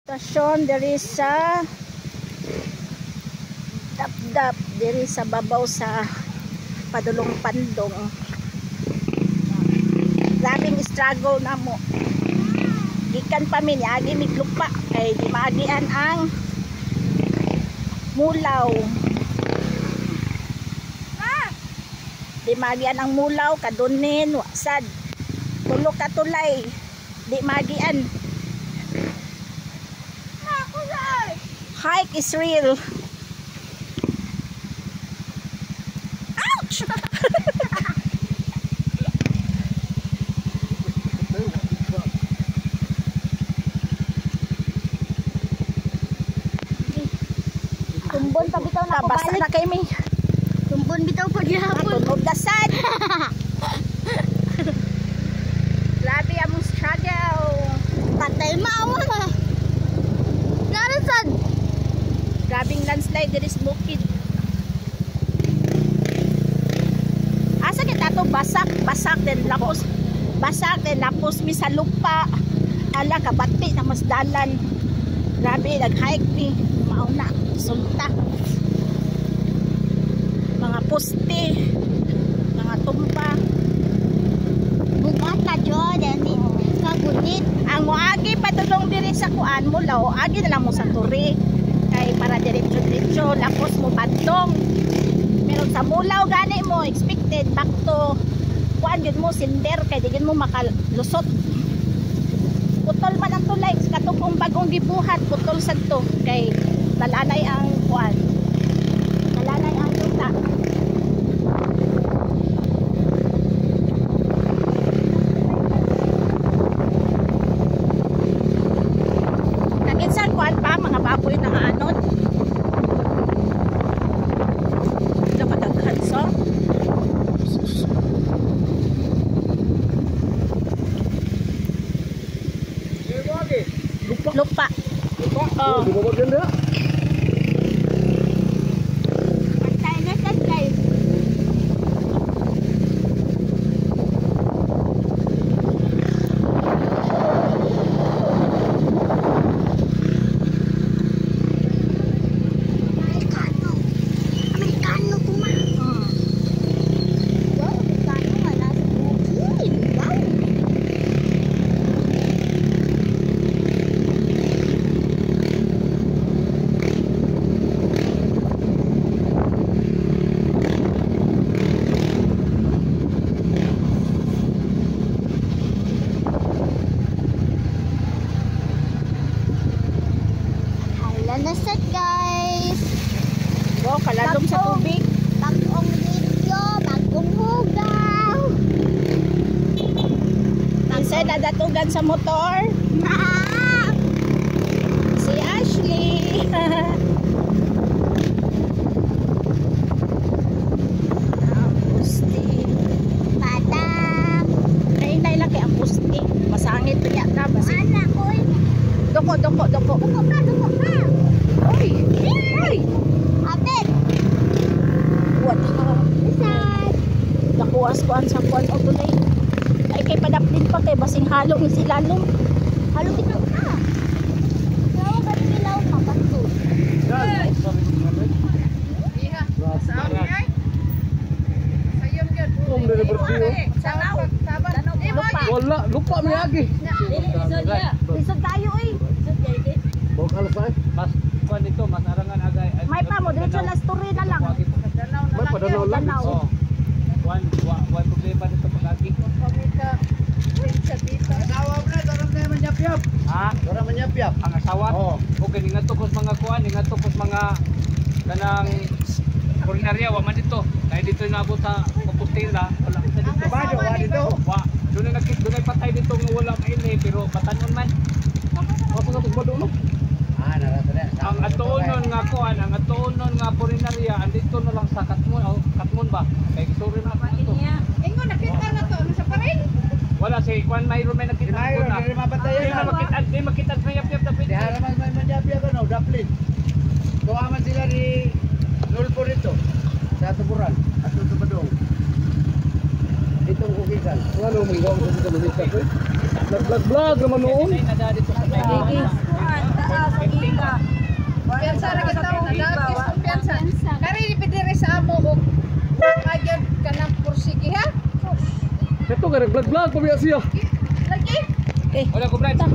Stasyon diri sa Dapdap, diri sa babaw sa Padulong Pandong. Grabing struggle na mo. Gikan pa min agi miglupa kay di maagian ang mulaw. Di maagian ang mulaw kadunin wasad. Tulo ka tulay. Di maagian. Hike is real. Ouch! Tumbon pa bitaw na ako Basta balik. na kay mi. Tumbon bitaw pa gihapon. Tunog dasad. Grabe among struggle. Patay maawa na. Narasad. Grabing landslide diri sa bukid. Asa kita to basak din lapos. Basak din lapos mi sa lupa. Ala kabati na mas dalan. Grabe nag-hike mi. Mauna sulta. Mga poste, mga tumba. Bugat na jud ani kagunit. Ang moagi padulong diri sa kuan mo law, agi na lang mo sa turi. Kay para diretso-diretso lapos mo padtong. Pero sa mulaw gani mo expected back to kuan gyud mo sinder kay di gyud mo makalusot. Putol man ang tulay katong kung bagong gibuhat putol sad to kay talanay ang kuan. Talanay ang luta. Kaginsan kuan pa mga baboy na anod. Nakadaghan so. Lupa. Oh. Patay na sad guys. Amerikano kuma. Wow, Amerikano wala sa bukid. Wow. Hala na sad guys. Go kalalom sa tubig. Bagong video, bagong hugaw. Isa na datugan sa motor. Ah! Si Ashley. Ang pusti. Padam. Nainay lang kay ang pusti. Masangit to niya ka. Anak ko. Doko. Dumo ka. Oy! Oy! Apit. What? Sad. Nakuwas ko ang sakuan o tulay. Ay kay padaplin pa kay basing halo ni sila lum. Halo bitaw ka. Nawa ka bilaw ka bato. Wala, lupa mi lagi. Lisod tayo eh. Bawa kalas ay. Mas kuan dito, mas arangan agay. May pa mo diretso na story na lang. May padanaw lang. Danaw. Oh. Kuan problema dito pag-agi. Asawa mo na, dorang na manyap-yap. Ha? Dorang manyap-yap. Ang asawa? Oo. Okay, ningadto kos mga kuan, ningadto kos mga kanang kulinarya wa man dito. Kaya dito inabot sa Compostela, wala kita dito. Bado, wa dito. Wa, doon na patay dito nga wala maini pero batanon man. Ako sa tugbado no. Narata na. Ang atuonon nga kuan, ang atuonon nga kulinarya andito na lang sa Katmon ba? Kay suri na ito. Ingo nakita na to sa parin. Wala si kuan mayroon may nakita Mayroon, ko na. hindi mapatayan na. Di makita sa yap-yap dapat. Di haraman may manyap-yap ano, daplin. Tuwaman sila ni Nulpo rito. Sa Tuburan. At Tubadong. Itong ukisan. Ano mo ikaw sa Tuburan? Vlog naman noon. Ay, nadadito sa Ito ka nag-vlog-vlog pa biya siya. Lagi. Okay. Wala ko, Brad. Ta.